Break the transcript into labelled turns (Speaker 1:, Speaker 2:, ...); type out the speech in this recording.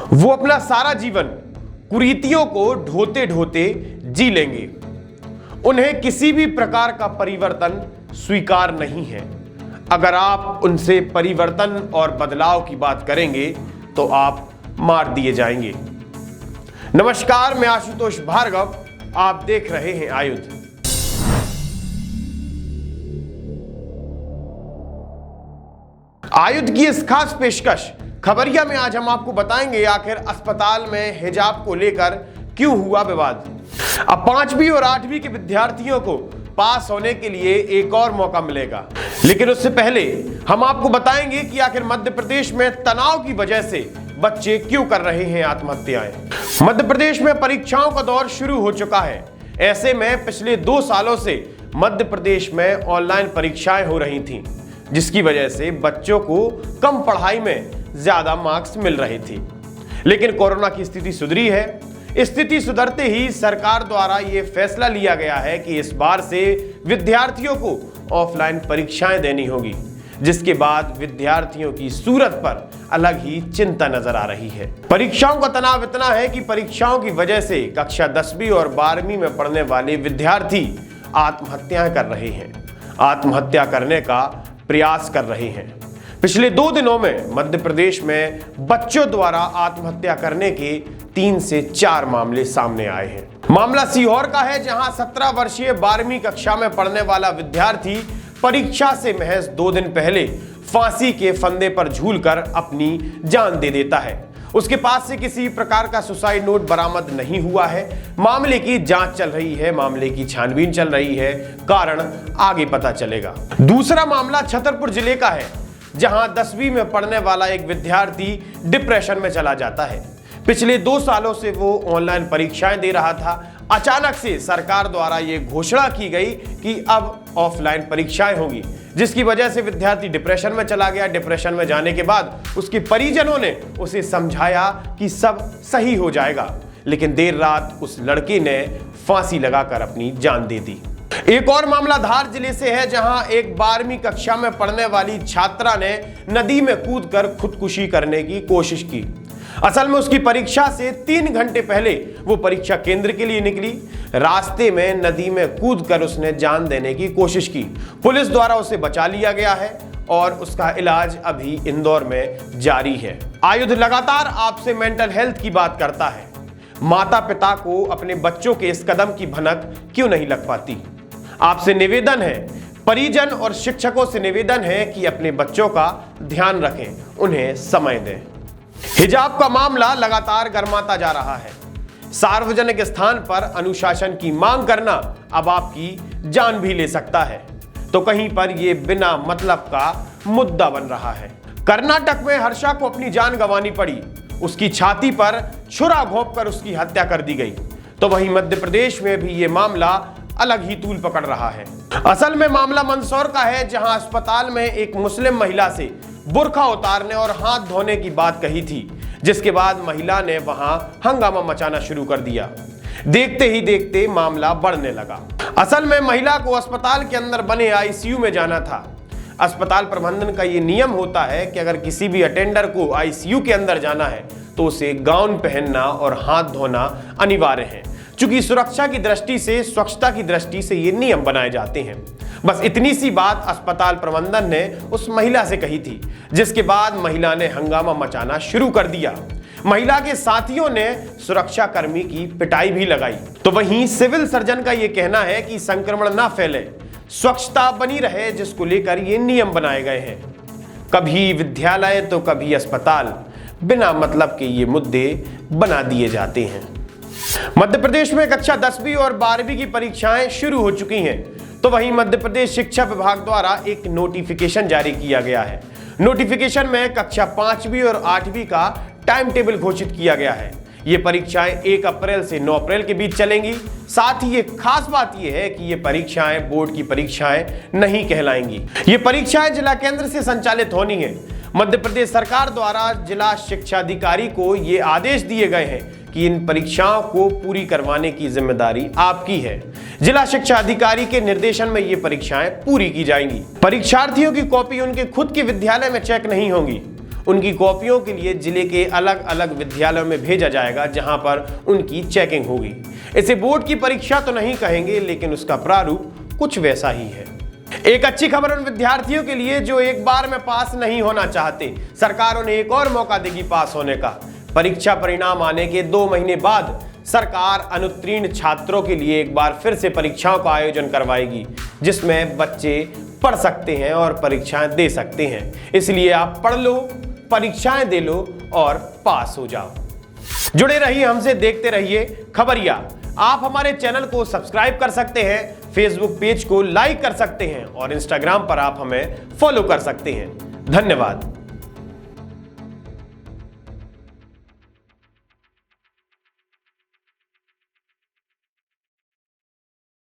Speaker 1: वो अपना सारा जीवन कुरीतियों को ढोते ढोते जी लेंगे। उन्हें किसी भी प्रकार का परिवर्तन स्वीकार नहीं है। अगर आप उनसे परिवर्तन और बदलाव की बात करेंगे तो आप मार दिए जाएंगे। नमस्कार, मैं आशुतोष भार्गव, आप देख रहे हैं आयुध। आयुध की इस खास पेशकश खबरिया में आज हम आपको बताएंगे आखिर अस्पताल में हिजाब को लेकर क्यों हुआ विवाद। अब 5वीं और 8वीं के विद्यार्थियों को पास होने के लिए एक और मौका मिलेगा, लेकिन उससे पहले हम आपको बताएंगे कि आखिर मध्य प्रदेश में तनाव की वजह से बच्चे क्यों कर रहे हैं आत्महत्याएं। मध्य प्रदेश में परीक्षाओं का दौर शुरू हो चुका है। ऐसे में पिछले 2 सालों से मध्य प्रदेश में ऑनलाइन परीक्षाएं हो रही थीं, जिसकी वजह से बच्चों को कम पढ़ाई में ज्यादा मार्क्स मिल रहे थे। लेकिन कोरोना की स्थिति सुधरी है। स्थिति सुधरते ही सरकार द्वारा यह फैसला लिया गया है कि इस बार से विद्यार्थियों को ऑफलाइन परीक्षाएं देनी होगी, जिसके बाद विद्यार्थियों की सूरत पर अलग ही चिंता नजर आ रही है। परीक्षाओं का तनाव इतना है कि परीक्षाओं की वजह से कक्षा 10वीं और 12वीं में पढ़ने वाले विद्यार्थी आत्महत्याएं कर रहे हैं, आत्महत्या करने का प्रयास कर रहे हैं। पिछले 2 दिनों में मध्य प्रदेश में बच्चों द्वारा आत्महत्या करने के 3 से 4 मामले सामने आए हैं। मामला सीहोर का है, जहां 17 वर्षीय 12वीं कक्षा में पढ़ने वाला विद्यार्थी परीक्षा से महज 2 दिन पहले फांसी के फंदे पर झूलकर अपनी जान दे देता है। उसके पास से किसी प्रकार का सुसाइड नोट बरामद नहीं हुआ है। मामले की जांच चल रही है, मामले की छानबीन चल रही है, कारण आगे पता चलेगा। दूसरा मामला छतरपुर जिले का है, जहां 10वीं में पढ़ने वाला एक विद्यार्थी डिप्रेशन में चला जाता है। पिछले 2 सालों से वो ऑनलाइन परीक्षाएं दे रहा था। अचानक से सरकार द्वारा ये घोषणा की गई कि अब ऑफलाइन परीक्षाएं होंगी, जिसकी वजह से विद्यार्थी डिप्रेशन में चला गया। डिप्रेशन में जाने के बाद उसके परिजनों ने उसे समझाया कि सब सही हो जाएगा, लेकिन देर रात उस लड़के ने फांसी लगाकर अपनी जान दे दी। एक और मामला धार जिले से है, जहां एक 12वीं कक्षा में पढ़ने वाली छात्रा ने नदी में कूदकर खुदकुशी करने की कोशिश की। असल में उसकी परीक्षा से 3 घंटे पहले वो परीक्षा केंद्र के लिए निकली। रास्ते में नदी में कूदकर उसने जान देने की कोशिश की। पुलिस द्वारा उसे बचा लिया गया है और उसका इलाज अभी इंदौर में जारी है। आयुध लगातार आपसे मेंटल हेल्थ की बात करता है। माता पिता को अपने बच्चों के इस कदम की भनक क्यों नहीं लग पाती? आपसे निवेदन है, परिजन और शिक्षकों से निवेदन है कि अपने बच्चों का ध्यान रखें, उन्हें समय दें। हिजाब का मामला लगातार गर्माता जा रहा है। सार्वजनिक स्थान पर अनुशासन की मांग करना अब आपकी जान भी ले सकता है, तो कहीं पर यह बिना मतलब का मुद्दा बन रहा है। कर्नाटक में हर्षा को अपनी जान गंवानी पड़ी। उसकी छाती पर छुरा घोंपकर उसकी हत्या कर दी गई। तो वहीं मध्य प्रदेश में भी यह मामला अलग ही तूल पकड़ रहा है। असल में मामला मंदसौर का है, जहां अस्पताल में एक मुस्लिम महिला से बुर्का उतारने और हाथ धोने की बात कही थी, जिसके बाद महिला ने वहां हंगामा मचाना शुरू कर दिया। देखते ही देखते मामला बढ़ने लगा। असल में महिला को अस्पताल के अंदर बने आईसीयू में जाना था। अस्पताल प्रबंधन का ये नियम होता है कि अगर किसी भी अटेंडर को आईसीयू के अंदर जाना है तो उसे गाउन पहनना और हाथ धोना अनिवार्य है। चूंकि सुरक्षा की दृष्टि से, स्वच्छता की दृष्टि से ये नियम बनाए जाते हैं। बस इतनी सी बात अस्पताल प्रबंधन ने उस महिला से कही थी, जिसके बाद महिला ने हंगामा मचाना शुरू कर दिया। महिला के साथियों ने सुरक्षा कर्मी की पिटाई भी लगाई। तो वहीं सिविल सर्जन का यह कहना है कि संक्रमण ना फैले, स्वच्छता बनी रहे, जिसको लेकर ये नियम बनाए गए हैं। कभी विद्यालय तो कभी अस्पताल, बिना मतलब के ये मुद्दे बना दिए जाते हैं। मध्य प्रदेश में कक्षा 10वीं और 12वीं की परीक्षाएं शुरू हो चुकी हैं। तो वहीं मध्य प्रदेश शिक्षा विभाग द्वारा एक नोटिफिकेशन जारी किया गया है। नोटिफिकेशन में कक्षा 5वीं और 8वीं का टाइम टेबल घोषित किया गया है। ये परीक्षाएं 1 अप्रैल से 9 अप्रैल के बीच चलेंगी। साथ ही एक खास बात यह है कि ये परीक्षाएं बोर्ड की परीक्षाएं नहीं कहलाएंगी। ये परीक्षाएं जिला केंद्र से संचालित होनी है। मध्य प्रदेश सरकार द्वारा जिला शिक्षा अधिकारी को ये आदेश दिए गए हैं कि इन परीक्षाओं को पूरी करवाने की जिम्मेदारी आपकी है। जिला शिक्षा अधिकारी के निर्देशन में ये परीक्षाएं पूरी की जाएंगी। परीक्षार्थियों की कॉपी उनके खुद के विद्यालय में चेक नहीं होंगी। उनकी कॉपियों के लिए जिले के अलग अलग विद्यालयों में भेजा जाएगा, जहां पर उनकी चेकिंग होगी। इसे बोर्ड की परीक्षा तो नहीं कहेंगे, लेकिन उसका प्रारूप कुछ वैसा ही है। एक अच्छी खबर उन विद्यार्थियों के लिए जो एक बार में पास नहीं होना चाहते। सरकार उन्हें एक और मौका देगी पास होने का। परीक्षा परिणाम आने के 2 महीने बाद सरकार अनुत्तीर्ण छात्रों के लिए एक बार फिर से परीक्षाओं का आयोजन करवाएगी, जिसमें बच्चे पढ़ सकते हैं और परीक्षाएं दे सकते हैं। इसलिए आप पढ़ लो, परीक्षाएं दे लो और पास हो जाओ। जुड़े रहिए हमसे, देखते रहिए खबरिया। आप हमारे चैनल को सब्सक्राइब कर सकते हैं, फेसबुक पेज को लाइक कर सकते हैं और इंस्टाग्राम पर आप हमें फॉलो कर सकते हैं। धन्यवाद।